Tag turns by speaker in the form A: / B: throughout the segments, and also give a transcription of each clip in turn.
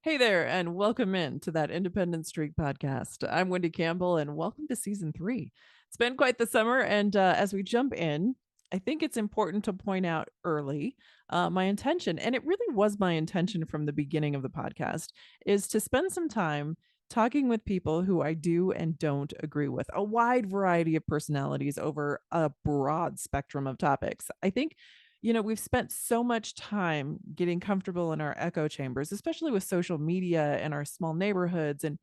A: Hey there, and welcome in to that Independent Streak podcast. I'm Wendy Campbell, and welcome to season 3. It's been quite the summer, and as we jump in, I think it's important to point out early my intention, and it really was my intention from the beginning of the podcast, is to spend some time talking with people who I do and don't agree with, a wide variety of personalities over a broad spectrum of topics. I think we've spent so much time getting comfortable in our echo chambers, especially with social media and our small neighborhoods. And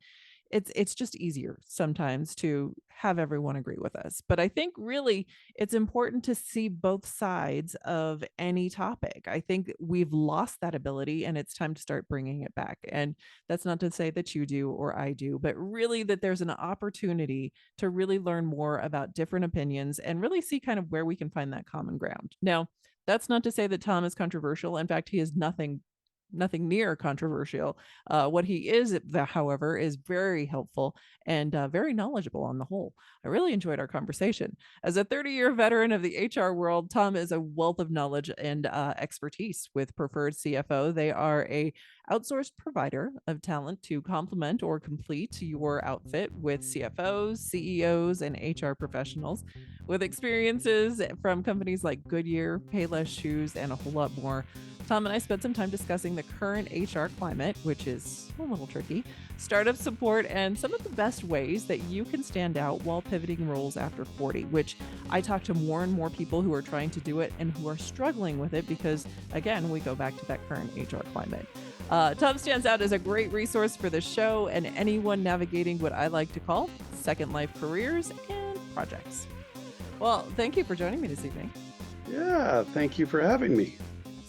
A: it's just easier sometimes to have everyone agree with us. But I think really it's important to see both sides of any topic. I think we've lost that ability and it's time to start bringing it back. And that's not to say that you do or I do, but really that there's an opportunity to really learn more about different opinions and really see kind of where we can find that common ground. Now, that's not to say that Tom is controversial. In fact, he is nothing near controversial. What he is, however, is very helpful and very knowledgeable on the whole. I really enjoyed our conversation. As a 30-year veteran of the HR world, Tom is a wealth of knowledge and expertise with Preferred CFO. They are a outsourced provider of talent to complement or complete your outfit with CFOs, CEOs, and HR professionals with experiences from companies like Goodyear, Payless Shoes, and a whole lot more. Tom and I spent some time discussing the current HR climate, which is a little tricky, startup support, and some of the best ways that you can stand out while pivoting roles after 40, which I talk to more and more people who are trying to do it and who are struggling with it because, again, we go back to that current HR climate. Tom stands out as a great resource for the show and anyone navigating what I like to call second life careers and projects. Well, thank you for joining me this evening.
B: Yeah, thank you for having me.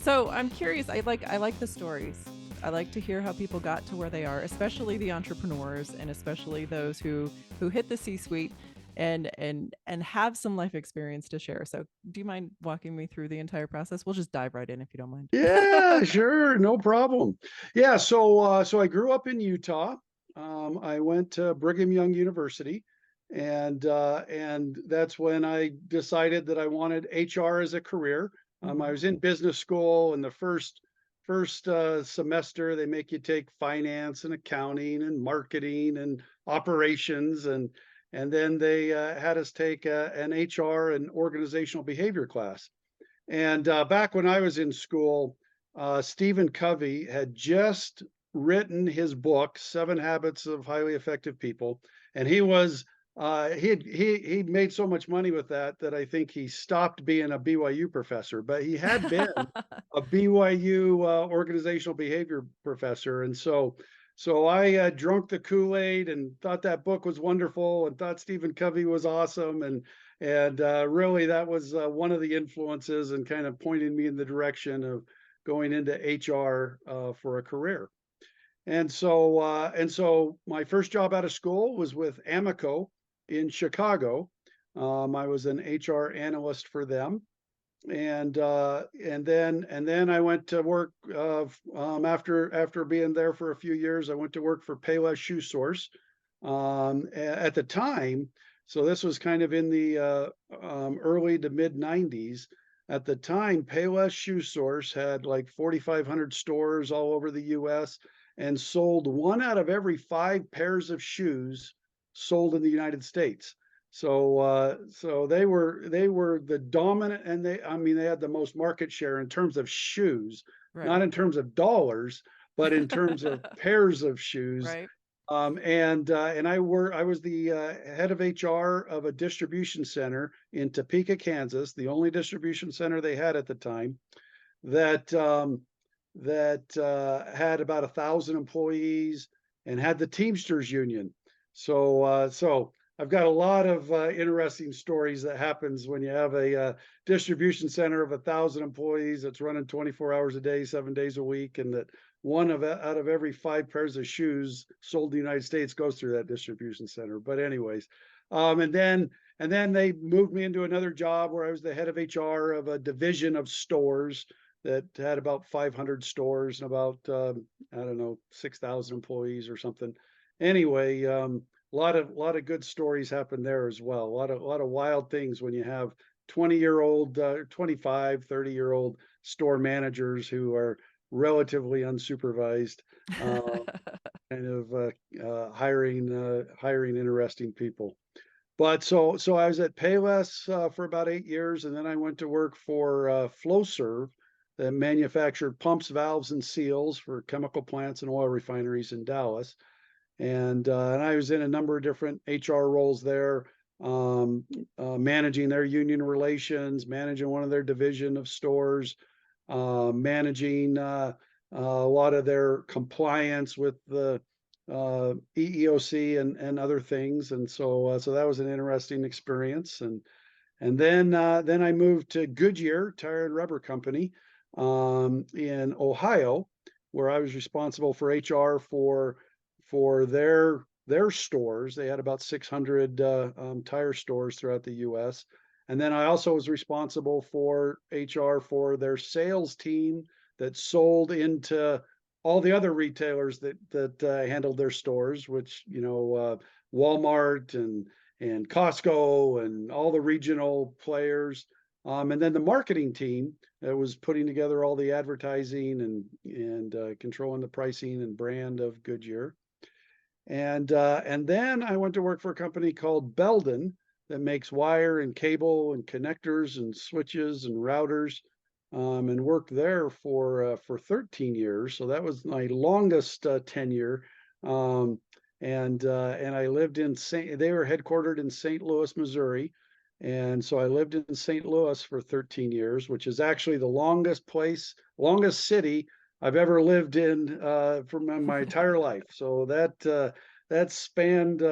A: So I'm curious. I like the stories. I like to hear how people got to where they are, especially the entrepreneurs and especially those who hit the C-suite and have some life experience to share. So do you mind walking me through the entire process? We'll just dive right in if you don't mind.
B: Yeah, sure, no problem. Yeah, so I grew up in Utah. I went to Brigham Young University, and that's when I decided that I wanted HR as a career. I
A: Mhm.
B: was in business school, and the first semester they make you take finance and accounting and marketing and operations, and then they had us take an HR and organizational behavior class. And back when I was in school, Stephen Covey had just written his book, Seven Habits of Highly Effective People, and he made so much money with that I think he stopped being a BYU professor, but he had been a BYU organizational behavior professor, and so I drunk the Kool-Aid and thought that book was wonderful and thought Stephen Covey was awesome, and really that was one of the influences and kind of pointed me in the direction of going into HR for a career. And so my first job out of school was with Amico in Chicago. I was an HR analyst for them, and then I went to work after being there for a few years. I went to work for Payless Shoe Source at the time. So this was kind of in the early to mid 90s. At the time, Payless Shoe Source had like 4,500 stores all over the U.S. and sold one out of every five pairs of shoes sold in the United States. So they were the dominant, and they had the most market share in terms of shoes, not
A: Right.
B: in terms of dollars, but in terms of pairs of shoes.
A: Right.
B: And I was the head of HR of a distribution center in Topeka, Kansas, the only distribution center they had at the time that had about 1,000 employees and had the Teamsters Union. So I've got a lot of interesting stories that happens when you have a distribution center of 1,000 employees that's running 24 hours a day, 7 days a week, and that out of every five pairs of shoes sold in the United States goes through that distribution center. But anyways, and then they moved me into another job where I was the head of HR of a division of stores that had about 500 stores and about I don't know 6,000 employees or something. Anyway, a lot of good stories happen there as well. A lot of wild things when you have 20-year-old, 25, 30-year-old store managers who are relatively unsupervised, kind of hiring interesting people. But so I was at Payless for about 8 years, and then I went to work for Flowserve, that manufactured pumps, valves, and seals for chemical plants and oil refineries in Dallas. And I was in a number of different HR roles there, managing their union relations, managing one of their division of stores, managing a lot of their compliance with the EEOC and other things. And so that was an interesting experience. And then I moved to Goodyear Tire and Rubber Company in Ohio, where I was responsible for HR for their stores. They had about 600 tire stores throughout the U.S. And then I also was responsible for HR for their sales team that sold into all the other retailers that handled their stores, which Walmart and Costco and all the regional players. And then the marketing team that was putting together all the advertising and controlling the pricing and brand of Goodyear. And then I went to work for a company called Belden that makes wire and cable and connectors and switches and routers, and worked there for 13 years. So that was my longest tenure. Um, and I lived in St. They were headquartered in St. Louis, Missouri, and so I lived in St. Louis for 13 years, which is actually the longest city I've ever lived in for my entire life. So that spanned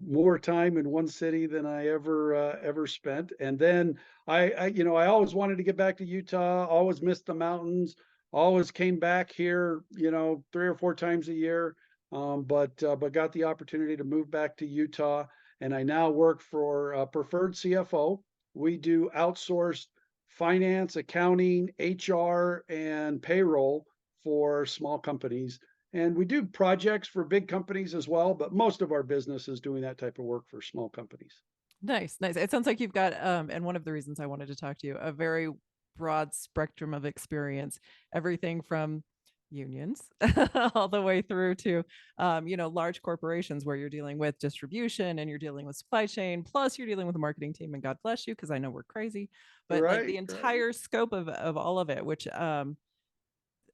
B: more time in one city than I ever spent. And then I always wanted to get back to Utah. Always missed the mountains. Always came back here 3 or 4 times a year. But got the opportunity to move back to Utah, and I now work for Preferred CFO. We do outsourced finance, accounting, HR, and payroll for small companies. And we do projects for big companies as well, but most of our business is doing that type of work for small companies.
A: Nice, nice. It sounds like you've got, and one of the reasons I wanted to talk to you, a very broad spectrum of experience, everything from unions all the way through to, large corporations where you're dealing with distribution and you're dealing with supply chain, plus you're dealing with a marketing team, and God bless you, because I know we're crazy, but like the
B: Right, right.
A: entire scope of all of it, which,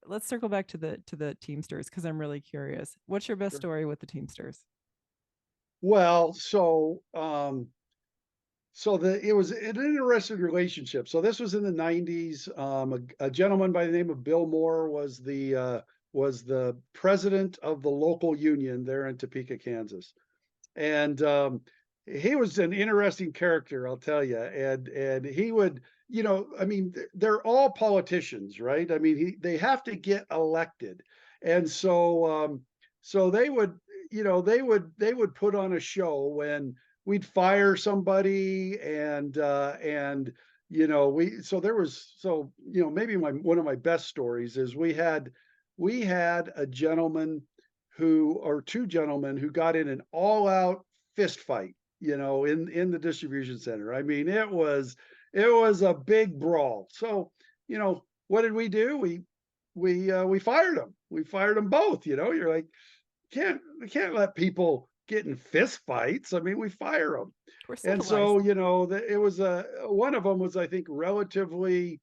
A: let's circle back to the Teamsters, because I'm really curious. What's your best
B: Sure.
A: story with the Teamsters?
B: Well, it was an interesting relationship. So this was in the 90s. A gentleman by the name of Bill Moore was the president of the local union there in Topeka, Kansas. And he was an interesting character, I'll tell you. And he would, I mean, they're all politicians, right? I mean, they have to get elected, and so they would put on a show when we'd fire somebody, and maybe one of my best stories is we had a gentleman or two gentlemen who got in an all out fist fight, in the distribution center. I mean, it was a big brawl. So, what did we do? We fired them. We fired them both. You're like, we can't let people get in fist fights. I mean, we fire them.
A: We're
B: And
A: civilized.
B: so, it was one of them was, I think, relatively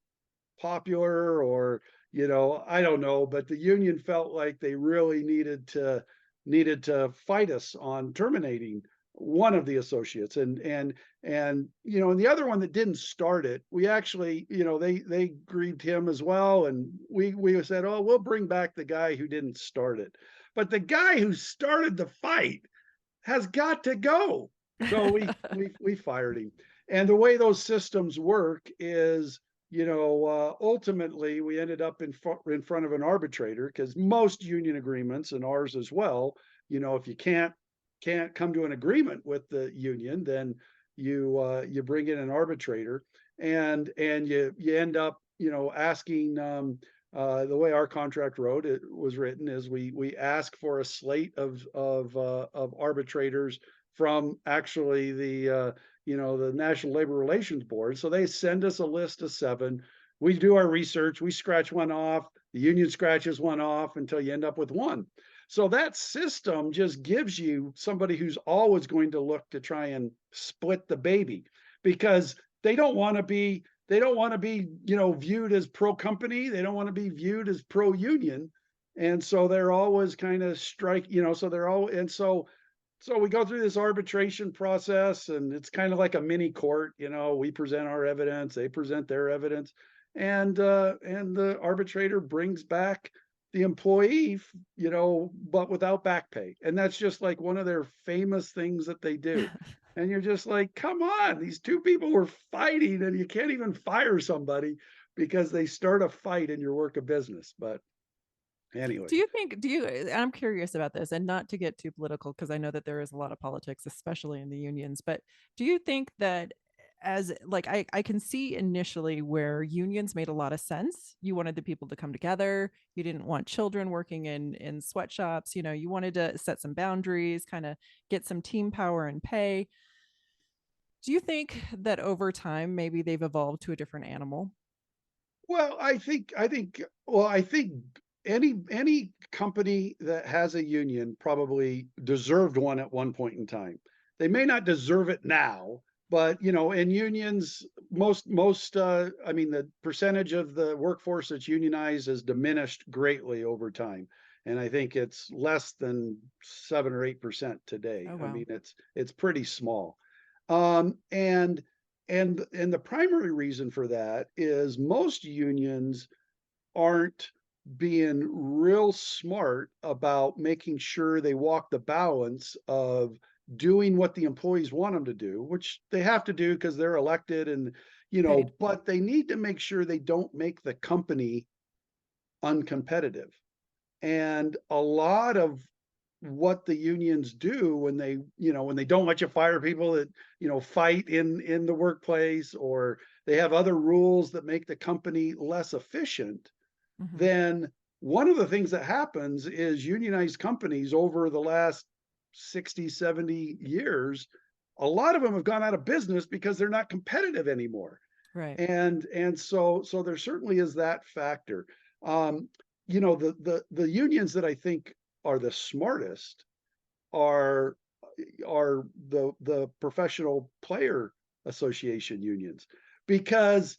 B: popular, or I don't know, but the union felt like they really needed to fight us on terminating one of the associates. And the other one that didn't start it, we actually, they grieved him as well, and we said, oh, we'll bring back the guy who didn't start it, but the guy who started the fight has got to go. So we fired him. And the way those systems work is, ultimately we ended up in front of an arbitrator, because most union agreements, and ours as well, if you can't come to an agreement with the union, then you bring in an arbitrator, and you end up asking, the way our contract was written is we ask for a slate of arbitrators from actually the National Labor Relations Board. So they send us a list of 7. We do our research, we scratch one off, The union scratches one off until you end up with one. So that system just gives you somebody who's always going to look to try and split the baby because they don't want to be, viewed as pro company. They don't want to be viewed as pro union. And so they're always kind of so they're all and so we go through this arbitration process, and it's kind of like a mini court. We present our evidence, they present their evidence, and the arbitrator brings back the employee, but without back pay. And that's just like one of their famous things that they do. And you're just like, come on, these two people were fighting, and you can't even fire somebody because they start a fight in your work of business. But anyway.
A: I'm curious about this, and not to get too political, because I know that there is a lot of politics, especially in the unions, but do you think that, as like, I can see initially where unions made a lot of sense. You wanted the people to come together. You didn't want children working in sweatshops. You wanted to set some boundaries, kind of get some team power and pay. Do you think that over time maybe they've evolved to a different animal?
B: Well, I think any company that has a union probably deserved one at one point in time. They may not deserve it now, but in unions, I mean, the percentage of the workforce that's unionized has diminished greatly over time. And I think it's less than 7 or 8% today.
A: Oh,
B: I
A: wow.
B: mean, it's pretty small. And the primary reason for that is most unions aren't being real smart about making sure they walk the balance of doing what the employees want them to do, which they have to do because they're elected, and
A: Paid.
B: but they need to make sure they don't make the company uncompetitive. And a lot of what the unions do when they don't let you fire people that, fight in the workplace, or they have other rules that make the company less efficient,
A: Hmm.
B: then one of the things that happens is unionized companies over the last 60, 70 years, a lot of them have gone out of business because they're not competitive anymore.
A: Right.
B: And so there certainly is that factor. Um, the unions that I think are the smartest are the professional player association unions, because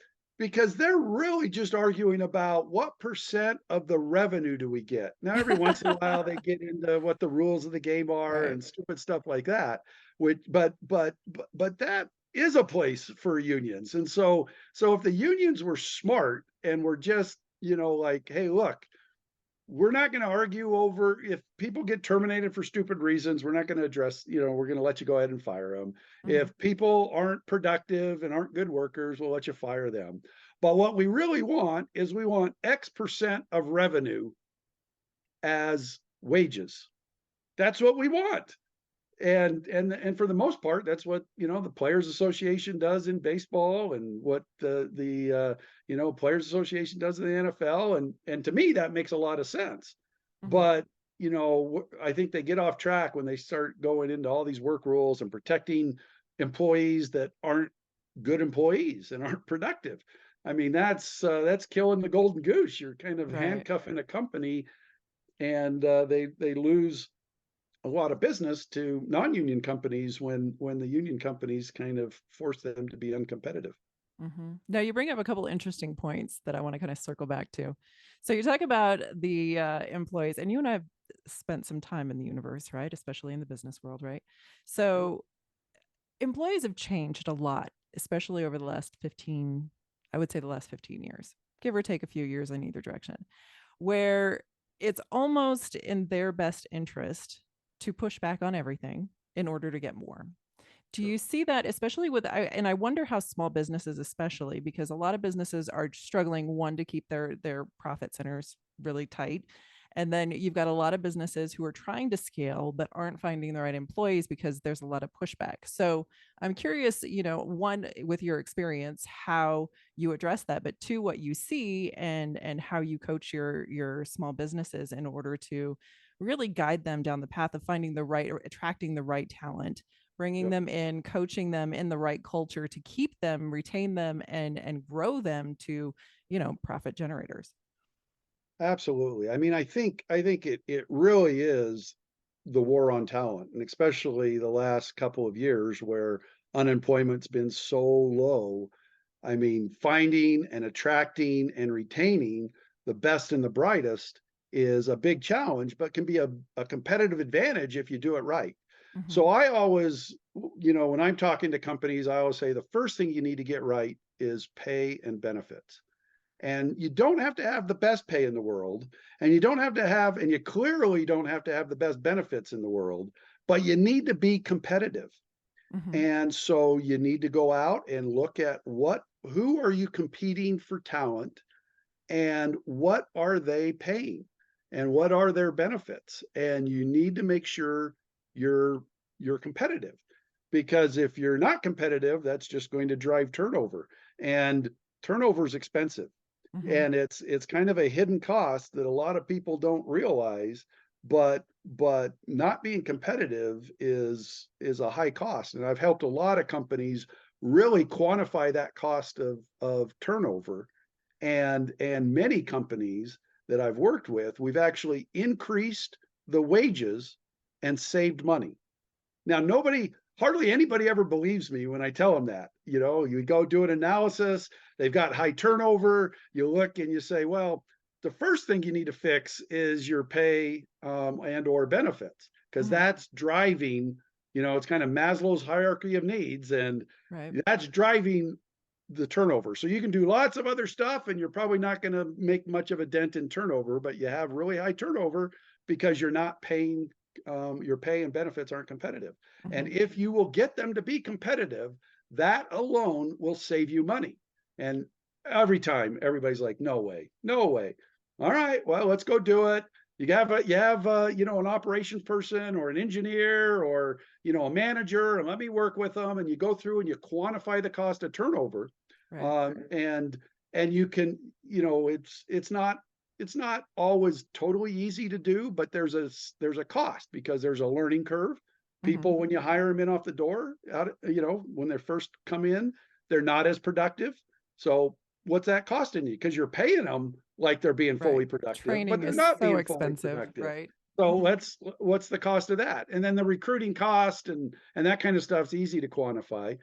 B: they're really just arguing about what percent of the revenue do we get. Now, every once in a while they get into what the rules of the game are
A: Right.
B: and stupid stuff like that, which but that is a place for unions. And so if the unions were smart and were just, like, hey, look, we're not going to argue over if people get terminated for stupid reasons. We're not going to address, we're going to let you go ahead and fire them.
A: Hmm.
B: If people aren't productive and aren't good workers, we'll let you fire them. But what we really want is we want X% of revenue as wages. That's what we want. And for the most part, that's what, the Players Association does in baseball, and what the Players Association does in the NFL. And to me, that makes a lot of sense.
A: Hmm.
B: But I think they get off track when they start going into all these work rules and protecting employees that aren't good employees and aren't productive. I mean, that's killing the golden goose. You're kind of
A: Right.
B: handcuffing a company, and they lose a lot of business to non-union companies when the union companies kind of force them to be uncompetitive.
A: Now, you bring up a couple interesting points that I want to kind of circle back to. So you talk about the employees, and you and I have spent some time in the universe, right? Especially in the business world, right?
B: Yeah.
A: So employees have changed a lot, especially over the last 15, I would say the last 15 years, give or take a few years in either direction, where it's almost in their best interest to push back on everything in order to get more. Do
B: Sure.
A: you see that, especially with, and I wonder how small businesses, especially because a lot of businesses are struggling, one, to keep their profit centers really tight, and then you've got a lot of businesses who are trying to scale but aren't finding the right employees because there's a lot of pushback. So I'm curious, one, with your experience, how you address that, but two, what you see, and how you coach your small businesses in order to really guide them down the path of finding the right, or attracting the right talent, bringing
B: Yep.
A: them in, coaching them in the right culture to keep them, retain them, and grow them to, profit generators.
B: Absolutely. I mean, I think it really is the war on talent, and especially the last couple of years where unemployment's been so low. I mean, finding and attracting and retaining the best and the brightest is a big challenge, but can be a competitive advantage if you do it right. So
A: Mhm.
B: I always, when I'm talking to companies, I always say the first thing you need to get right is pay and benefits. And you don't have to have the best pay in the world, and you don't have to have, and you clearly don't have to have the best benefits in the world, but you need to be competitive.
A: Mhm.
B: And so you need to go out and look at who are you competing for talent, and what are they paying, and what are their benefits? And you need to make sure you're you're competitive, because if you're not competitive, that's just going to drive turnover, and turnover is expensive,
A: Mhm.
B: and it's kind of a hidden cost that a lot of people don't realize, but not being competitive is a high cost, and I've helped a lot of companies really quantify that cost of turnover, and many companies that I've worked with, we've actually increased the wages and saved money. Now, hardly anybody ever believes me when I tell them that. You go do an analysis, they've got high turnover. You look and you say, well, the first thing you need to fix is your pay and or benefits, because
A: Mhm.
B: that's driving, it's kind of Maslow's hierarchy of needs, and
A: Right.
B: that's driving the turnover. So you can do lots of other stuff and you're probably not going to make much of a dent in turnover, but you have really high turnover because you're not paying, your pay and benefits aren't competitive. And
A: Mhm.
B: if you will get them to be competitive, that alone will save you money. And every time everybody's like, no way, no way. All right, well, let's go do it. You have an operations person or an engineer or a manager, and let me work with them. And you go through and you quantify the cost of turnover,
A: Right.
B: and you can, it's not always totally easy to do, but there's a cost because there's a learning curve.
A: Mhm.
B: People, when you hire them in off the door, when they first come in, they're not as productive. So what's that costing you? Because you're paying them like they're being fully
A: Right.
B: productive, but
A: Training
B: they're
A: is
B: not
A: so
B: being fully
A: expensive,
B: productive.
A: right?
B: So
A: Mhm.
B: what's the cost of that? And then the recruiting cost and that kind of stuff's easy to quantify.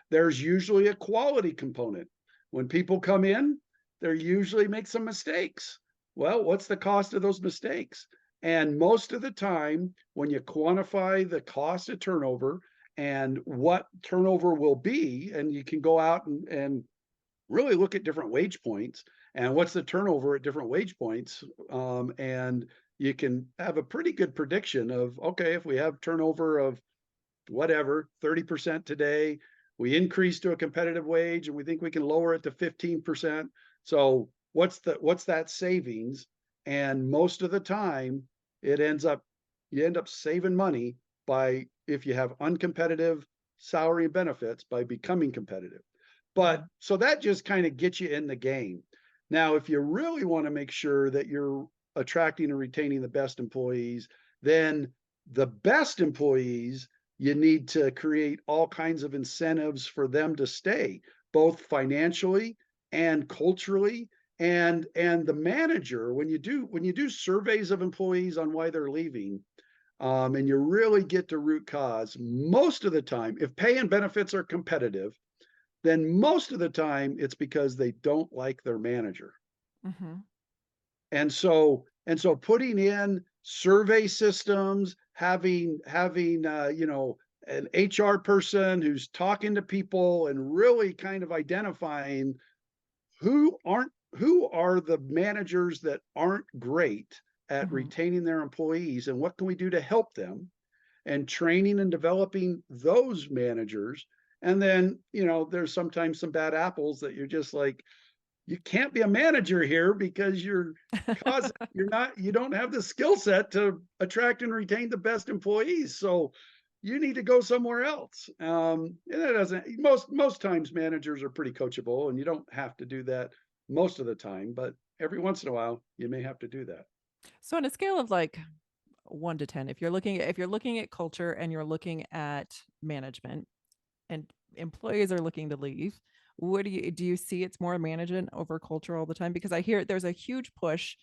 B: There's usually a quality component. When people come in, they usually make some mistakes. Well, what's the cost of those mistakes? And most of the time, when you quantify the cost of turnover and what turnover will be, and you can go out and really look at different wage points and what's the turnover at different wage points. And you can have a pretty good prediction of, okay, if we have turnover of whatever, 30% today, we increase to a competitive wage and we think we can lower it to 15%. So what's that savings? And most of the time it ends up you end up saving money by, if you have uncompetitive salary and benefits, by becoming competitive. But
A: Mhm.
B: so that just kind of gets you in the game. Now, if you really want to make sure that you're attracting and retaining the best employees, then the best employees, you need to create all kinds of incentives for them to stay, both financially and culturally. And the manager, when you do surveys of employees on why they're leaving, and you really get to root cause, most of the time, if pay and benefits are competitive, then most of the time it's because they don't like their manager.
A: Mhm.
B: And so putting in survey systems, having an HR person who's talking to people and really kind of identifying who are the managers that aren't great at
A: Mhm.
B: retaining their employees, and what can we do to help them, and training and developing those managers. And then, there's sometimes some bad apples that you're just like, you can't be a manager here because you don't have the skill set to attract and retain the best employees. So you need to go somewhere else. And that doesn't most times managers are pretty coachable and you don't have to do that most of the time, but every once in a while you may have to do that.
A: So on a scale of like 1 to 10, if you're looking at culture and you're looking at management and employees are looking to leave, What do you see it's more management over culture all the time? Because I hear there's a huge push.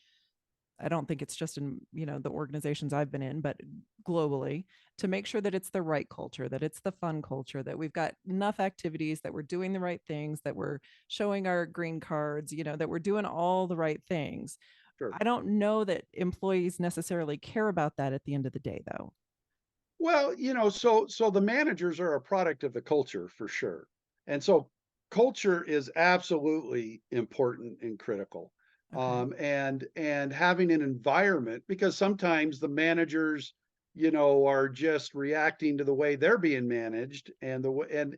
A: I don't think it's just in, the organizations I've been in, but globally, to make sure that it's the right culture, that it's the fun culture, that we've got enough activities, that we're doing the right things, that we're showing our green cards, that we're doing all the right things.
B: Sure.
A: I don't know that employees necessarily care about that at the end of the day, though.
B: Well, so the managers are a product of the culture for sure. And so culture is absolutely important and critical.
A: Okay.
B: And having an environment, because sometimes the managers, are just reacting to the way they're being managed, and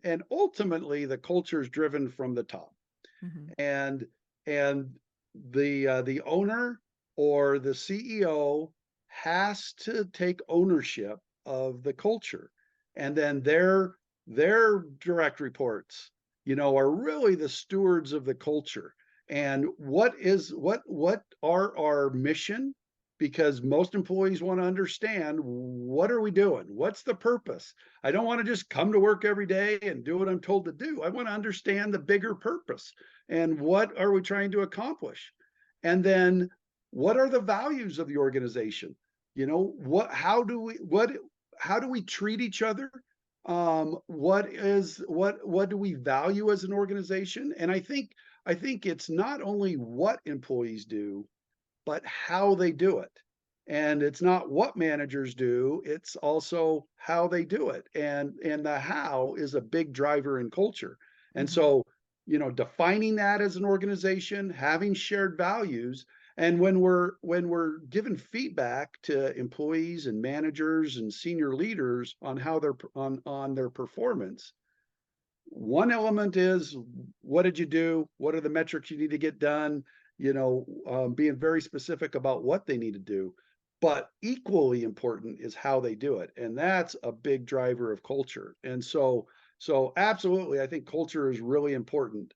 B: and ultimately the culture is driven from the top.
A: Hmm.
B: And and the owner or the CEO has to take ownership of the culture, and then their direct reports, are really the stewards of the culture. And what are our mission? Because most employees want to understand, what are we doing? What's the purpose? I don't want to just come to work every day and do what I'm told to do. I want to understand the bigger purpose, and what are we trying to accomplish? And then what are the values of the organization? What how do we treat each other? What do we value as an organization? And I think it's not only what employees do, but how they do it. And it's not what managers do, it's also how they do it. And the how is a big driver in culture. And
A: Hmm.
B: so, defining that as an organization, having shared values, and when we're given feedback to employees and managers and senior leaders on how they're on their performance, one element is, what did you do? What are the metrics you need to get done? Being very specific about what they need to do. But equally important is how they do it. And that's a big driver of culture. And so absolutely, I think culture is really important.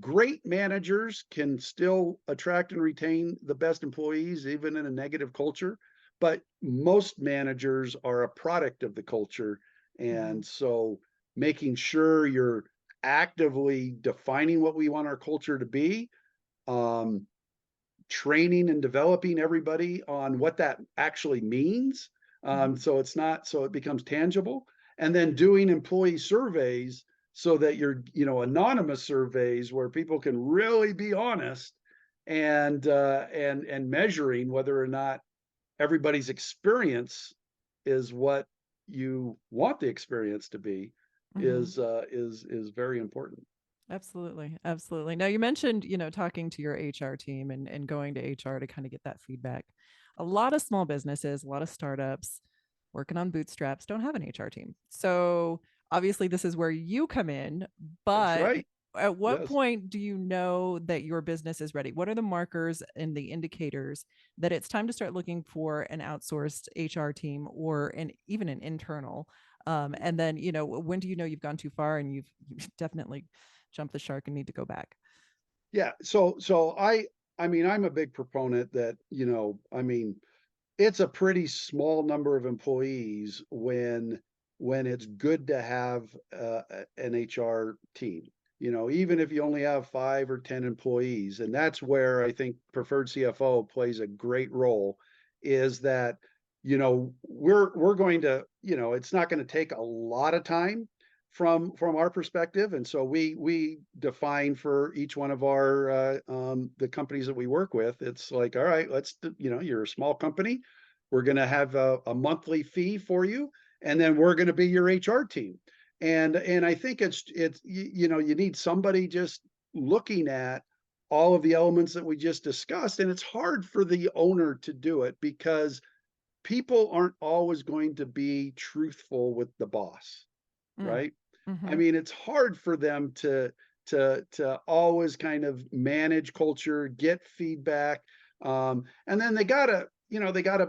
B: Great managers can still attract and retain the best employees, even in a negative culture. But most managers are a product of the culture.
A: Hmm.
B: And so making sure you're actively defining what we want our culture to be, um, training and developing everybody on what that actually means.
A: Hmm.
B: So it becomes tangible, and then doing employee surveys so that you're, anonymous surveys where people can really be honest, and measuring whether or not everybody's experience is what you want the experience to be,
A: Hmm.
B: is very important.
A: Absolutely. Absolutely. Now you mentioned, talking to your HR team and going to HR to kind of get that feedback. A lot of small businesses, a lot of startups working on bootstraps don't have an HR team. So obviously this is where you come in,
B: That's
A: but
B: right.
A: at what
B: Yes.
A: point do you know that your business is ready? What are the markers and the indicators that it's time to start looking for an outsourced HR team or even an internal? And then, when do you know you've gone too far and you've definitely jumped the shark and need to go back?
B: Yeah. So I'm a big proponent that, it's a pretty small number of employees when it's good to have an HR team. Even if you only have 5 or 10 employees, and that's where I think Preferred CFO plays a great role. Is that, we're going to, it's not going to take a lot of time from our perspective, and so we define for each one of our the companies that we work with. It's like, all right, you're a small company, we're going to have a monthly fee for you, and then we're going to be your HR team. And I think you need somebody just looking at all of the elements that we just discussed, and it's hard for the owner to do it because people aren't always going to be truthful with the boss,
A: Mm.
B: right? I
A: Mm-hmm.
B: mean, it's hard for them to always kind of manage culture, get feedback, and then they gotta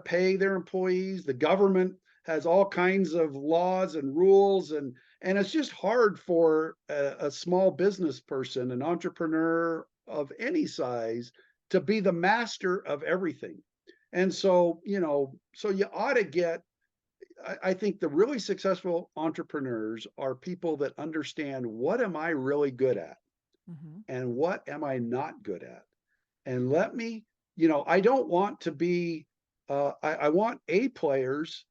B: pay their employees. The government has all kinds of laws and rules, and it's just hard for a small business person, an entrepreneur of any size, to be the master of everything. And so you ought to get. I think the really successful entrepreneurs are people that understand, what am I really good at?
A: Mhm.
B: and what am I not good at? And let me, I don't want to be, I want A players,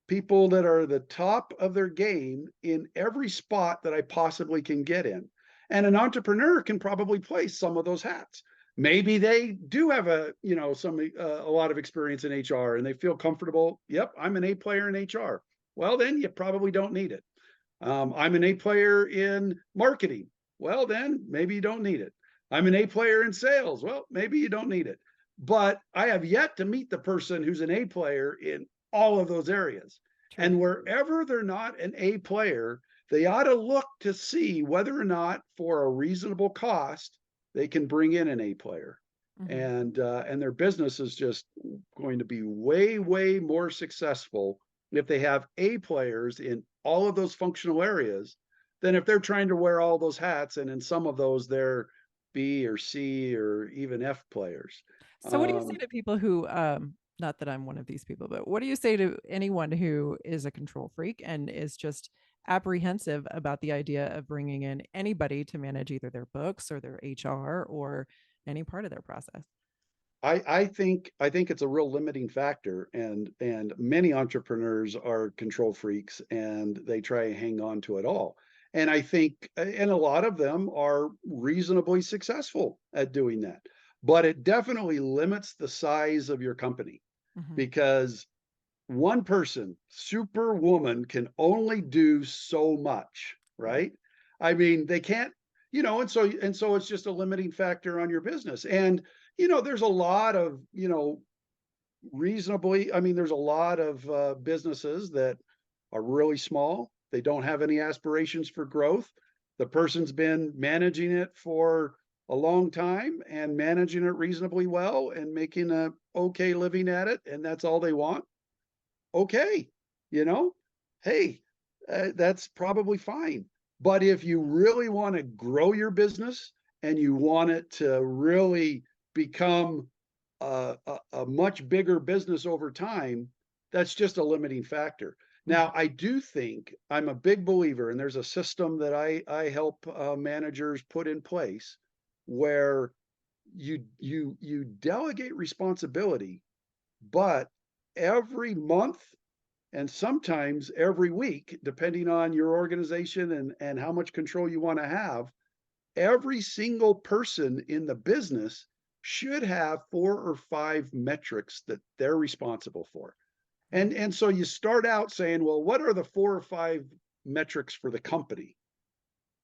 B: people that are the top of their game in every spot that I possibly can get in. And an entrepreneur can probably play some of those hats. Maybe they do have a lot of experience in HR and they feel comfortable. Yep, I'm an A player in HR. Well, then you probably don't need it. I'm an A player in marketing. Well, then maybe you don't need it. I'm an A player in sales. Well, maybe you don't need it. But I have yet to meet the person who's an A player in all of those areas.
A: True.
B: And wherever they're not an A player, they ought to look to see whether or not, for a reasonable cost, they can bring in an A player.
A: Mhm.
B: And their business is just going to be way, way more successful if they have A players in all of those functional areas than if they're trying to wear all those hats and in some of those they're B or C or even F players.
A: So what do you say
B: Um,
A: to people who, not that I'm one of these people, but what do you say to anyone who is a control freak and is just apprehensive about the idea of bringing in anybody to manage either their books or their HR or any part of their process?
B: I think it's a real limiting factor, and many entrepreneurs are control freaks and they try and hang on to it all. And I think and a lot of them are reasonably successful at doing that. But it definitely limits the size of your company
A: Mhm.
B: because one person, superwoman, can only do so much,
A: Right.
B: right? I mean, they can't, and so it's just a limiting factor on your business. And there's a lot of, there's a lot of businesses that are really small. They don't have any aspirations for growth. The person's been managing it for a long time and managing it reasonably well and making a okay living at it, and that's all they want. Okay, you know, hey, that's probably fine. But if you really want to grow your business and you want it to really become a much bigger business over time, that's just a limiting factor.
A: Mhm.
B: Now, I do think I'm a big believer, and there's a system that I help managers put in place where you delegate responsibility, but every month and sometimes every week, depending on your organization and how much control you want to have, every single person in the business should have 4 or 5 metrics that they're responsible for. And so you start out saying, well, what are the 4 or 5 metrics for the company?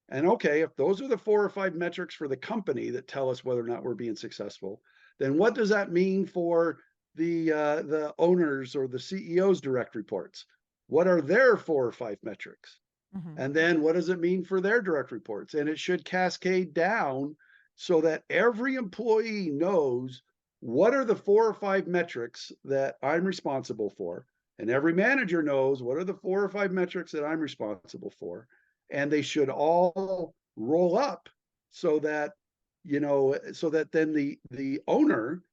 B: And okay, if those are the 4 or 5 metrics for the company that tell us whether or not we're being successful, then what does that mean for the owners or the CEO's direct reports? What are their 4 or 5 metrics?
A: Mhm.
B: And then what does it mean for their direct reports? And it should cascade down so that every employee knows what are the 4 or 5 metrics that I'm responsible for. And every manager knows what are the 4 or 5 metrics that I'm responsible for. And they should all roll up so that, so that then the owner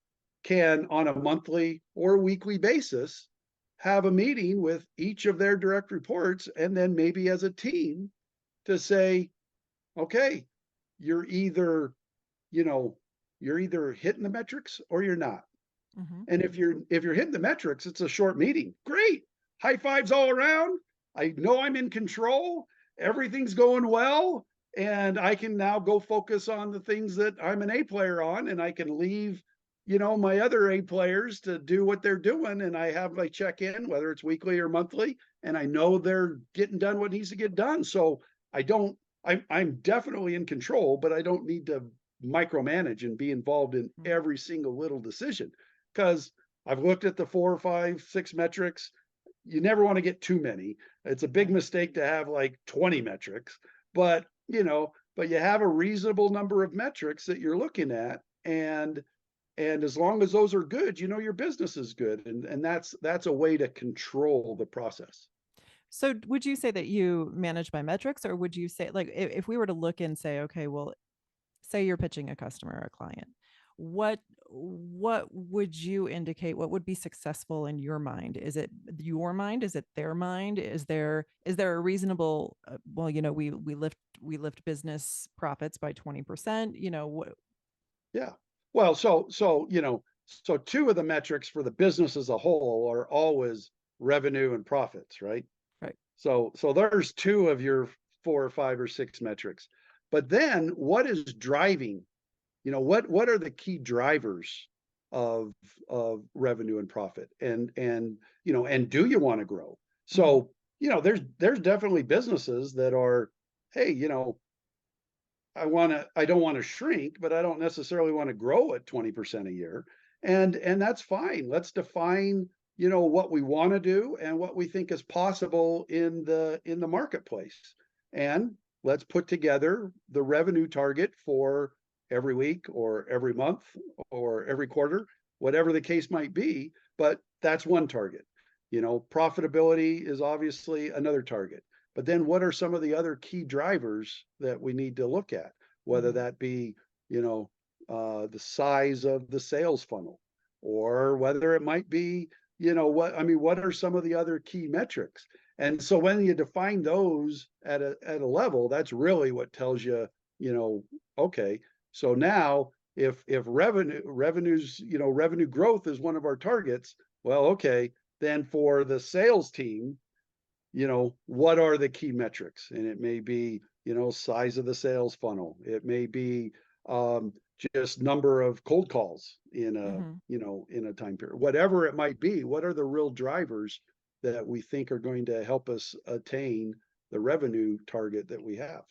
B: can, on a monthly or weekly basis, have a meeting with each of their direct reports and then maybe as a team to say, okay, you're either, you know, you're either hitting the metrics or you're not.
A: Mhm.
B: And if you're hitting the metrics, it's a short meeting. Great. High fives all around. I know I'm in control. Everything's going well. And I can now go focus on the things that I'm an A player on, and I can leave, my other A players to do what they're doing. And I have my check in, whether it's weekly or monthly, and I know they're getting done what needs to get done. So I don't, I'm definitely in control, but I don't need to micromanage and be involved in
A: Mhm.
B: every single little decision because I've looked at the 4 or 5, 6 metrics. You never want to get too many. It's a big
A: Right.
B: mistake to have like 20 metrics, but you have a reasonable number of metrics that you're looking at, and as long as those are good, your business is good, and that's a way to control the process.
A: So would you say that you manage by metrics, or would you say, like, if we were to look and say, okay, well, say you're pitching a customer or a client, what would you indicate, what would be successful in your mind? Is it your mind? Is it their mind? Is there a reasonable, well, we lift lift business profits by 20%. What?
B: Yeah. Well, so two of the metrics for the business as a whole are always revenue and profits, right?
A: Right.
B: So there's two of your four or five or six metrics. But then what is driving, what are the key drivers of revenue and profit? And do you want to grow?
A: Mhm.
B: So, there's definitely businesses that are, hey, I don't want to shrink, but I don't necessarily want to grow at 20% a year. And that's fine. Let's define, what we want to do and what we think is possible in the marketplace. And let's put together the revenue target for every week or every month or every quarter, whatever the case might be. But that's one target. Profitability is obviously another target. But then what are some of the other key drivers that we need to look at? Whether
A: Mhm.
B: that be, the size of the sales funnel, or whether it might be, what are some of the other key metrics? And so when you define those at a level, that's really what tells you, okay, so now if revenue growth is one of our targets, well, okay, then for the sales team, what are the key metrics? And it may be, size of the sales funnel. It may be just number of cold calls
A: Mhm.
B: in a time period. Whatever it might be, what are the real drivers that we think are going to help us attain the revenue target that we have?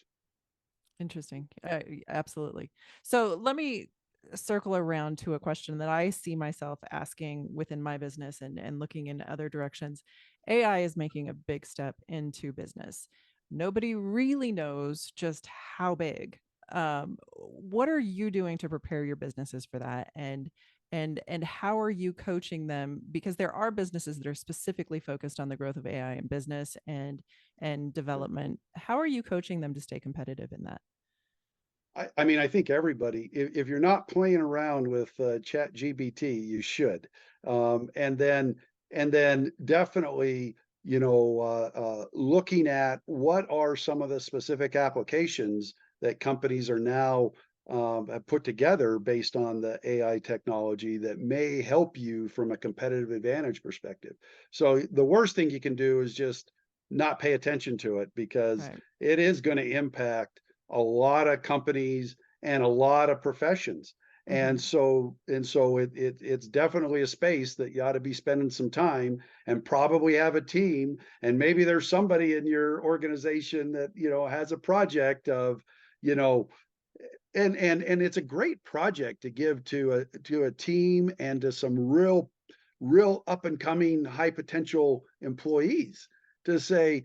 A: Interesting. Absolutely. So let me circle around to a question that I see myself asking within my business and looking in other directions. AI is making a big step into business. Nobody really knows just how big. What are you doing to prepare your businesses for that? And how are you coaching them? Because there are businesses that are specifically focused on the growth of AI in business and development. How are you coaching them to stay competitive in that?
B: I mean, I think everybody, if you're not playing around with Chat GBT, you should. And then definitely, looking at what are some of the specific applications that companies are now have put together based on the AI technology that may help you from a competitive advantage perspective. So the worst thing you can do is just not pay attention to it, because
A: Right.
B: it is going to impact a lot of companies and a lot of professions.
A: Mm-hmm.
B: It's definitely a space that you ought to be spending some time, and probably have a team, and maybe there's somebody in your organization that, has a project of, you know, and it's a great project to give to a team and to some real up and coming high potential employees, to say,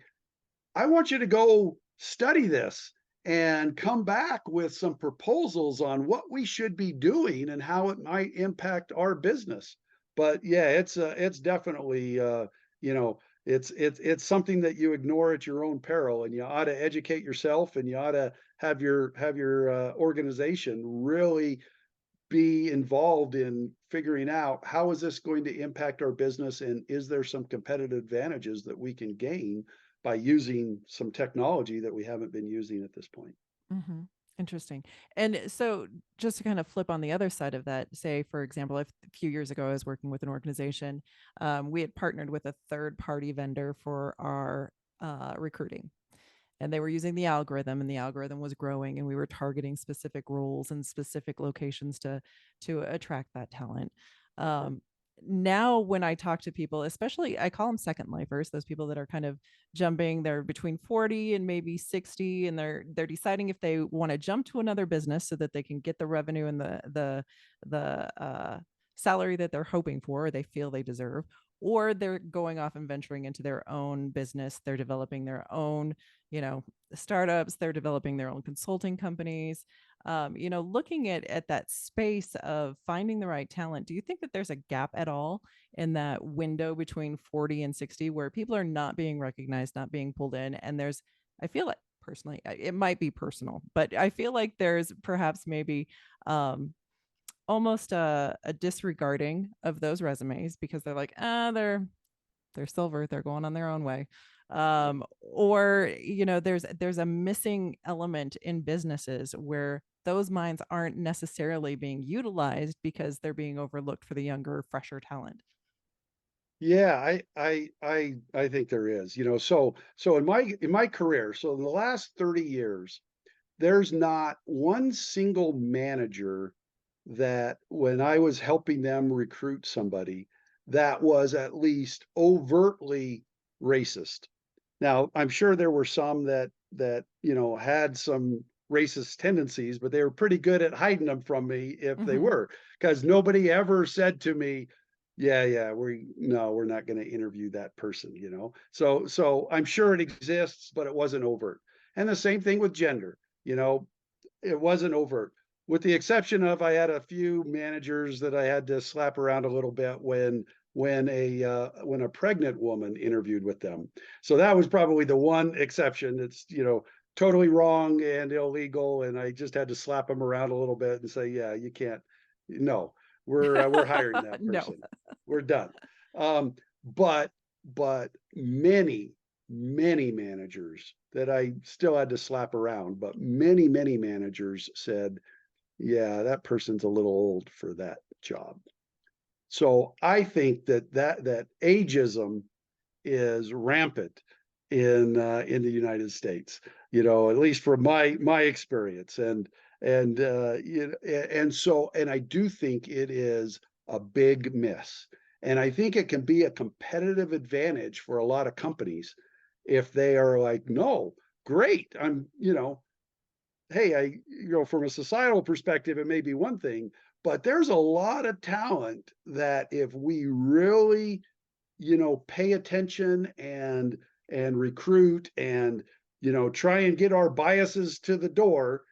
B: I want you to go study this and come back with some proposals on what we should be doing and how it might impact our business. But yeah, it's definitely it's something that you ignore at your own peril, and you ought to educate yourself, and you ought to have your organization really be involved in figuring out how is this going to impact our business, and is there some competitive advantages that we can gain by using some technology that we haven't been using at this point.
A: Mm-hmm. Interesting. And so, just to kind of flip on the other side of that, say, for example, if a few years ago I was working with an organization, we had partnered with a third party vendor for our recruiting. And they were using the algorithm, and the algorithm was growing, and we were targeting specific roles and specific locations to attract that talent. um, Now when I talk to people, especially I call them second lifers, those people that are kind of jumping, they're between 40 and maybe 60, and they're deciding if they want to jump to another business so that they can get the revenue and the salary that they're hoping for, or they feel they deserve, or they're going off and venturing into their own business. They're developing their own, you know, startups, they're developing their own consulting companies. Looking at that space of finding the right talent, do you think that there's a gap at all in that window between 40 and 60 where people are not being recognized, not being pulled in? And there's, I feel like personally, it might be personal, but I feel like there's perhaps maybe almost a disregarding of those resumes because they're like, they're they're silver, they're going on their own way. Or, there's a missing element in businesses where those minds aren't necessarily being utilized because they're being overlooked for the younger, fresher talent.
B: Yeah, I think there is, so in my career, so in the last 30 years, there's not one single manager that when I was helping them recruit somebody that was at least overtly racist. Now, I'm sure there were some that had some racist tendencies, but they were pretty good at hiding them from me if they
A: Mm-hmm.
B: were, because nobody ever said to me, "Yeah, yeah, we're not going to interview that person." So I'm sure it exists, but it wasn't overt. And the same thing with gender, you know, it wasn't overt, with the exception of I had a few managers that I had to slap around a little bit when a pregnant woman interviewed with them. So that was probably the one exception that's, totally wrong and illegal, and I just had to slap them around a little bit and say, "Yeah, you can't. No, we're hiring that
A: No.
B: person. We're done." Um, but but many managers that I still had to slap around, but many managers said, "Yeah, that person's a little old for that job." So I think that ageism is rampant in the United States, at least from my experience, and I do think it is a big miss, and I think it can be a competitive advantage for a lot of companies if they are like, "No, great, hey, from a societal perspective, it may be one thing, but there's a lot of talent that if we really, pay attention and recruit and, try and get our biases to the door,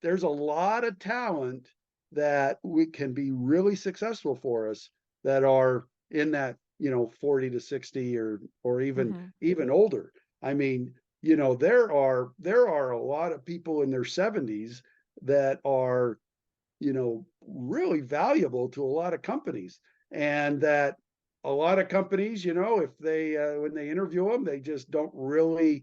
B: there's a lot of talent that we can be really successful for us that are in that, 40 to 60 or even
A: Mm-hmm.
B: even older. I mean, there are a lot of people in their 70s that are, really valuable to a lot of companies, and that a lot of companies, if they when they interview them, they just don't really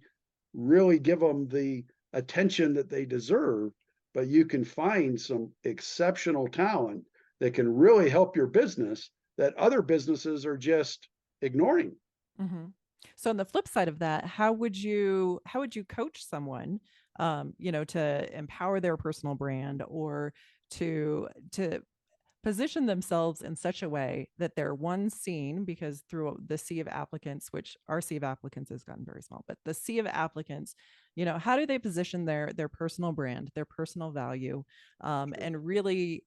B: give them the attention that they deserve. But you can find some exceptional talent that can really help your business that other businesses are just ignoring.
A: Mm-hmm. So on the flip side of that, how would you coach someone, to empower their personal brand, or to position themselves in such a way that they're one seen, because through the sea of applicants, which our sea of applicants has gotten very small, but the sea of applicants, how do they position their personal brand, their personal value,
B: Sure.
A: and really,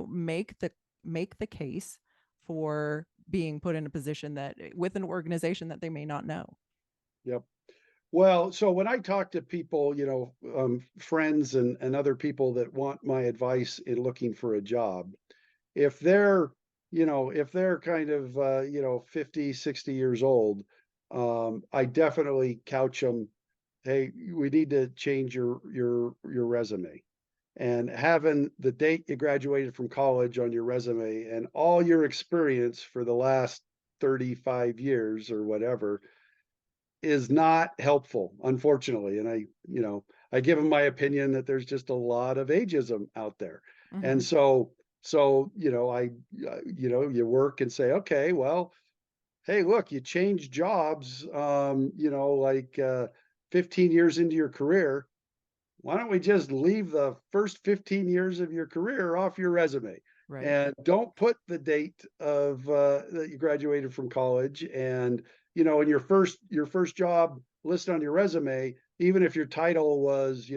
A: make the case for being put in a position that with an organization that they may not know.
B: Yep. Well, so when I talk to people, friends and other people that want my advice in looking for a job, if they're kind of, 50, 60 years old, I definitely couch them, "Hey, we need to change your resume." And having the date you graduated from college on your resume and all your experience for the last 35 years or whatever is not helpful, unfortunately. And I give them my opinion that there's just a lot of ageism out there.
A: Mm-hmm.
B: And you work and say, okay, well, hey, look, you changed jobs, like 15 years into your career. Why don't we just leave the first 15 years of your career off your resume?
A: Right.
B: And don't put the date of that you graduated from college, and in your first job listed on your resume, even if your title was,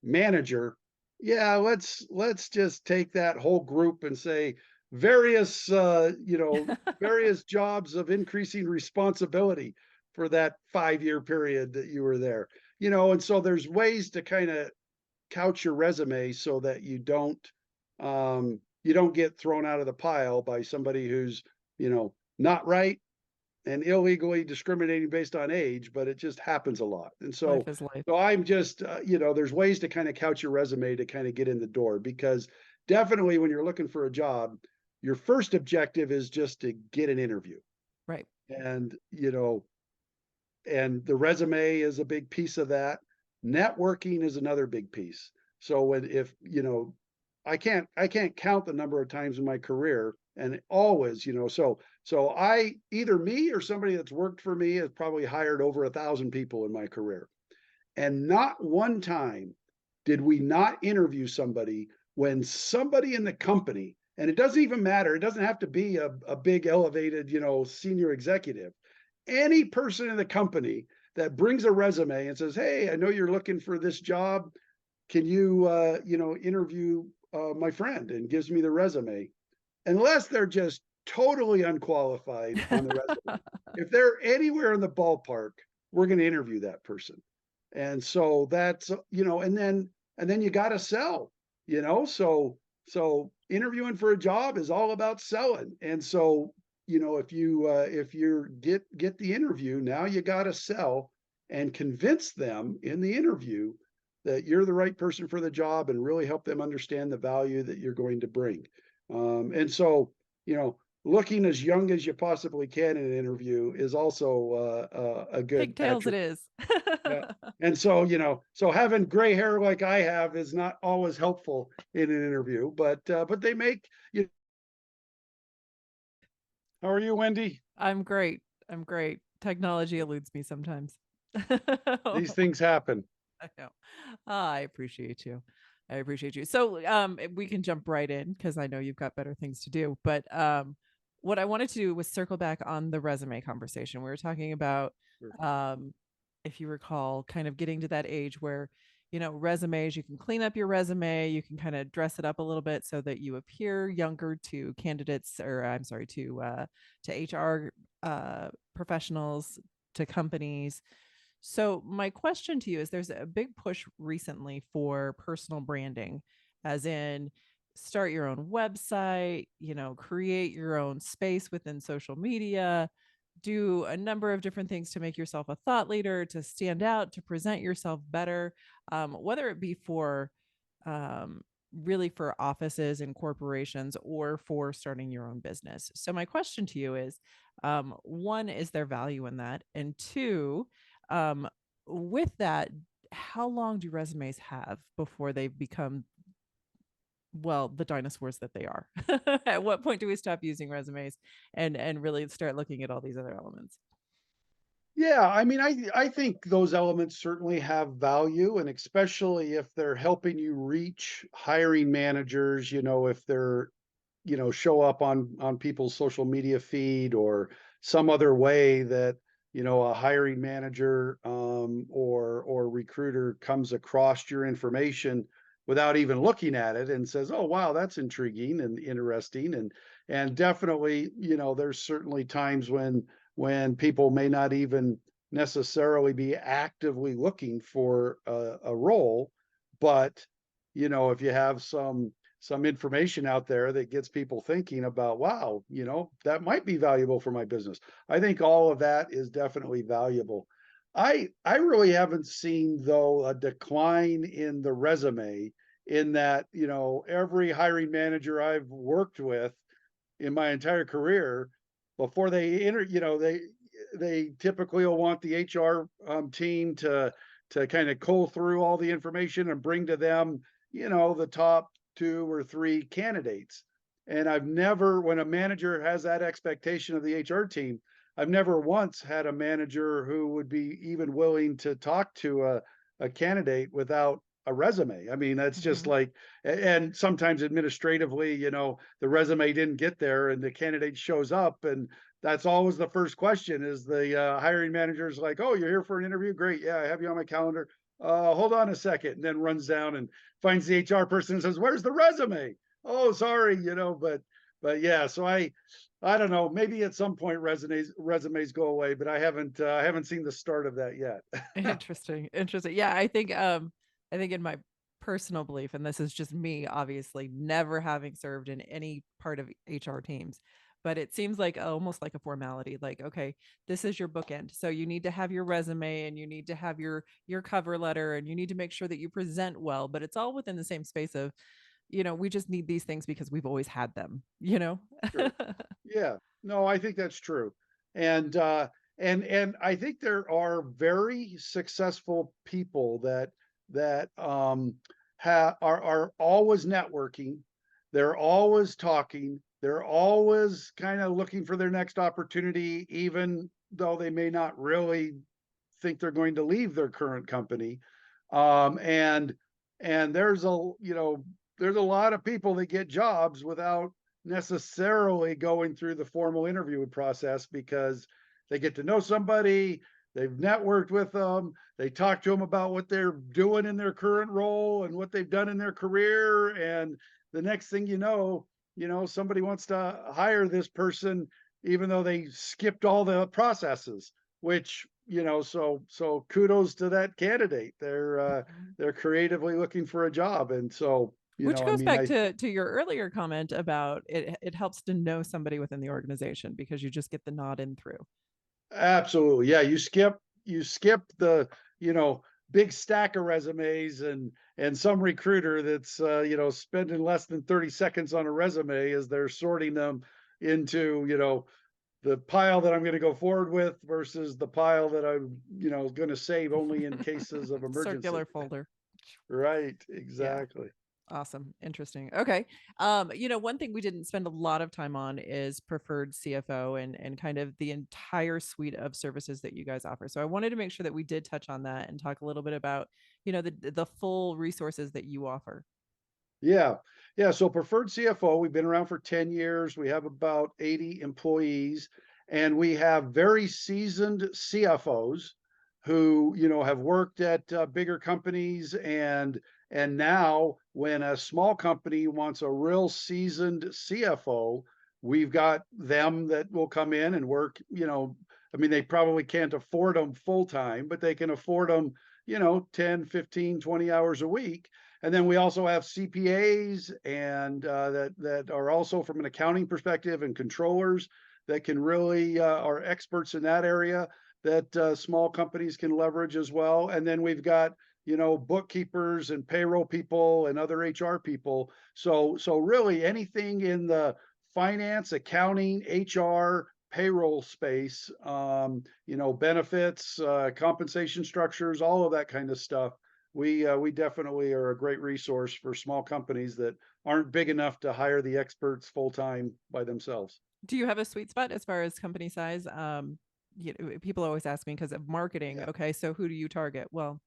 B: manager. Yeah, let's just take that whole group and say various various jobs of increasing responsibility for that 5-year period that you were there. And so there's ways to kind of couch your resume so that you don't get thrown out of the pile by somebody who's, not right and illegally discriminating based on age, but it just happens a lot. And
A: Life
B: so
A: is life.
B: so I'm just, there's ways to kind of couch your resume to kind of get in the door, because definitely when you're looking for a job, your first objective is just to get an interview.
A: Right.
B: And, and the resume is a big piece of that. Networking is another big piece. So when if, I can't count the number of times in my career and always, so I either me or somebody that's worked for me has probably hired over 1,000 people in my career. And not one time did we not interview somebody when somebody in the company, and it doesn't even matter, it doesn't have to be a big elevated, senior executive. Any person in the company that brings a resume and says, "Hey, I know you're looking for this job. Can you, interview my friend?" and gives me the resume, unless they're just totally unqualified on the resume. If they're anywhere in the ballpark, we're going to interview that person. And so that's, and then you got to sell, so interviewing for a job is all about selling. And so, if you get the interview, now you got to sell and convince them in the interview that you're the right person for the job and really help them understand the value that you're going to bring. And so, looking as young as you possibly can in an interview is also a good
A: Pigtails it
B: attribute.
A: is.
B: Yeah. And so, so having gray hair like I have is not always helpful in an interview, but they make you. How are you, Wendy?
A: I'm great. I'm great. Technology eludes me sometimes.
B: These things happen.
A: I know. I appreciate you. I appreciate you. So we can jump right in because I know you've got better things to do. But what I wanted to do was circle back on the resume conversation. We were talking about
B: Sure.
A: um if you recall, kind of getting to that age where, resumes, you can clean up your resume, you can kind of dress it up a little bit so that you appear younger to candidates, or I'm sorry, to HR professionals, to companies. So my question to you is, there's a big push recently for personal branding, as in start your own website, create your own space within social media, do a number of different things to make yourself a thought leader, to stand out, to present yourself better, whether it be for um, really for offices and corporations or for starting your own business. So, my question to you is, one, is there value in that? And two, um, with that, how long do resumes have before they become, well, the dinosaurs that they are? At what point do we stop using resumes and really start looking at all these other elements?
B: Yeah, I mean, I think those elements certainly have value, and especially if they're helping you reach hiring managers, if they're, show up on people's social media feed or some other way that, a hiring manager or recruiter comes across your information without even looking at it and says, "Oh, wow, that's intriguing and interesting." And definitely, there's certainly times when people may not even necessarily be actively looking for a role, but if you have some information out there that gets people thinking about, wow, that might be valuable for my business. I think all of that is definitely valuable. I really haven't seen though a decline in the resume, in that, every hiring manager I've worked with in my entire career, before they enter, they typically will want the HR team to kind of cull through all the information and bring to them, the top two or three candidates. And I've never, when a manager has that expectation of the HR team, I've never once had a manager who would be even willing to talk to a candidate without a resume. I mean, that's just
A: Mhm.
B: like, and sometimes administratively, the resume didn't get there and the candidate shows up, and that's always the first question is the hiring manager's like, "Oh, you're here for an interview? Great. Yeah, I have you on my calendar. Hold on a second." And then runs down and finds the HR person and says, "Where's the resume?" "Oh, sorry, but yeah, so I don't know, maybe at some point resumes go away, but I haven't seen the start of that yet.
A: Interesting, interesting. Yeah, I think in my personal belief, and this is just me, obviously, never having served in any part of HR teams, but it seems like almost like a formality. Like, okay, this is your bookend. So you need to have your resume and you need to have your cover letter and you need to make sure that you present well, but it's all within the same space of, we just need these things because we've always had them, you know?
B: Sure. Yeah. No, I think that's true. And I think there are very successful people that are always networking. They're always talking. They're always kind of looking for their next opportunity, even though they may not really think they're going to leave their current company. Um, and and there's a lot of people that get jobs without necessarily going through the formal interview process because they get to know somebody, they've networked with them, they talk to them about what they're doing in their current role and what they've done in their career, and the next thing somebody wants to hire this person even though they skipped all the processes, which so kudos to that candidate. They're creatively looking for a job, and so
A: Which
B: I
A: goes
B: mean,
A: back
B: I
A: to your earlier comment about it helps to know somebody within the organization because you just get the nod in through.
B: absolutely, yeah. You skip the big stack of resumes and some recruiter that's spending less than 30 seconds on a resume as they're sorting them into the pile that I'm going to go forward with versus the pile that I'm going to save only in cases of emergency.
A: Circular folder.
B: Right,
A: Yeah.
B: exactly.
A: Awesome. Interesting. Okay. One thing we didn't spend a lot of time on is preferred CFO and kind of the entire suite of services that you guys offer. So I wanted to make sure that we did touch on that and talk a little bit about, the full resources that you offer.
B: Yeah. Yeah. So Preferred CFO, we've been around for 10 years. We have about 80 employees, and we have very seasoned CFOs who, have worked at bigger companies, and now when a small company wants a real seasoned CFO, we've got them that will come in and work, I mean, they probably can't afford them full time, but they can afford them, 10, 15, 20 hours a week. And then we also have CPAs and that are also from an accounting perspective, and controllers that can really are experts in that area that small companies can leverage as well. And then we've got bookkeepers and payroll people and other HR people. So really anything in the finance, accounting, HR, payroll space, benefits, compensation structures, all of that kind of stuff. We definitely are a great resource for small companies that aren't big enough to hire the experts full time by themselves.
A: Do you have a sweet spot as far as company size? People always ask me because of marketing.
B: Yeah,
A: Okay, so who do you target? Well,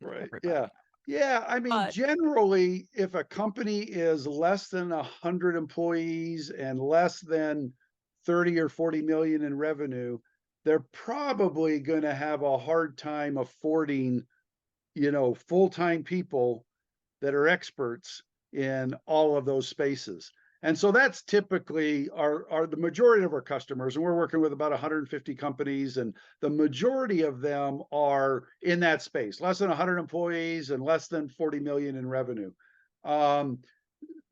B: right. Yeah.
A: everybody.
B: Yeah. I mean,
A: But
B: generally, if a company is less than 100 employees and less than 30 or 40 million in revenue, they're probably going to have a hard time affording, full-time people that are experts in all of those spaces. And so that's typically our the majority of our customers, and we're working with about 150 companies, and the majority of them are in that space, less than 100 employees and less than 40 million in revenue. Um,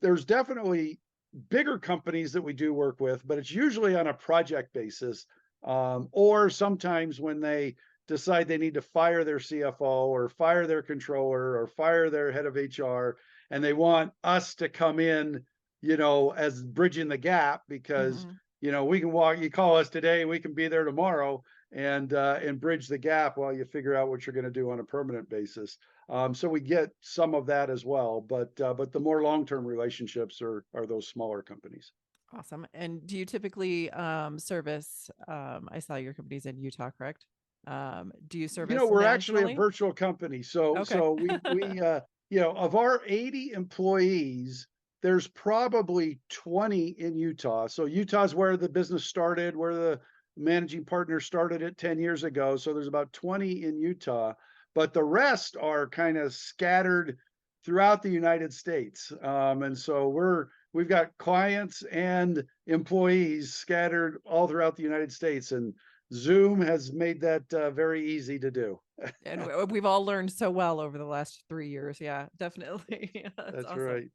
B: there's definitely bigger companies that we do work with, but it's usually on a project basis, or sometimes when they decide they need to fire their CFO or fire their controller or fire their head of HR, and they want us to come in, as bridging the gap because
A: mhm.
B: we can walk. You call us today, we can be there tomorrow, and bridge the gap while you figure out what you're going to do on a permanent basis. So we get some of that as well, but the more long-term relationships are those smaller companies.
A: Awesome. And do you typically service I saw your company's in Utah, correct? Do you service
B: We're actually a
A: nationally?
B: virtual company, so
A: Okay.
B: so of our 80 employees, there's probably 20 in Utah. So Utah's where the business started, where the managing partner started it 10 years ago. So there's about 20 in Utah, but the rest are kind of scattered throughout the United States. And so we've got clients and employees scattered all throughout the United States, and Zoom has made that very easy to do.
A: And we've all learned so well over the last 3 years. Yeah, definitely. Yeah, that's
B: That's
A: awesome.
B: right.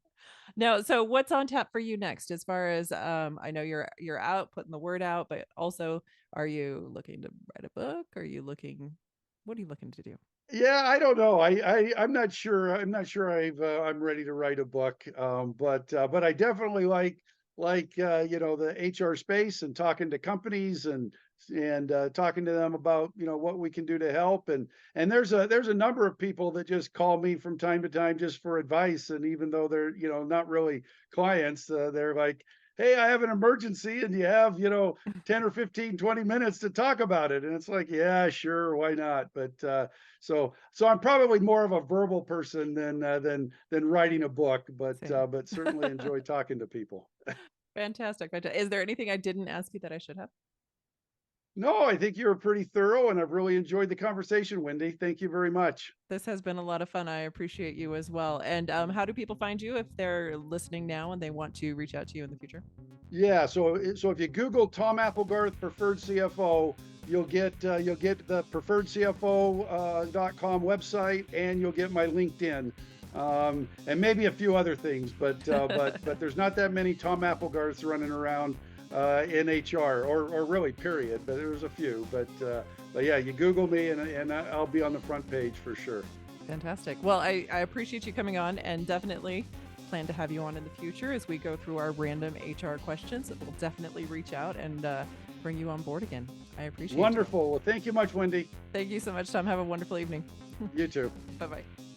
A: Now, so what's on tap for you next as far as I know you're out putting the word out, but also are you looking to write a book? Are you looking what are you looking to do?
B: Yeah, I don't know. I'm not sure. I'm not sure I'm ready to write a book. But I definitely like the HR space and talking to companies and and talking to them about what we can do to help. And there's a number of people that just call me from time to time just for advice, and even though they're not really clients, they're like, hey, I have an emergency, and you have 10 or 15, 20 minutes to talk about it. And it's like, yeah, sure, why not? But so I'm probably more of a verbal person than writing a book,
A: Same.
B: but certainly enjoy talking to people.
A: Fantastic. Is there anything I didn't ask you that I should have?
B: No, I think you were pretty thorough, and I've really enjoyed the conversation, Wendy. Thank you very much.
A: This has been a lot of fun. I appreciate you as well. And how do people find you if they're listening now and they want to reach out to you in the future?
B: Yeah, so if you Google Tom Applegarth Preferred CFO, you'll get the preferredcfo.com website, and you'll get my LinkedIn, and maybe a few other things. But there's not that many Tom Applegarths running around in HR, or really period. But there's a few. But yeah, you Google me, and I'll be on the front page for sure.
A: Fantastic. Well, I appreciate you coming on, and definitely plan to have you on in the future as we go through our random HR questions. We'll definitely reach out and bring you on board again. I appreciate it.
B: Wonderful. Well, thank you much, Wendy.
A: Thank you so much, Tom. Have a wonderful evening.
B: You too.
A: Bye-bye.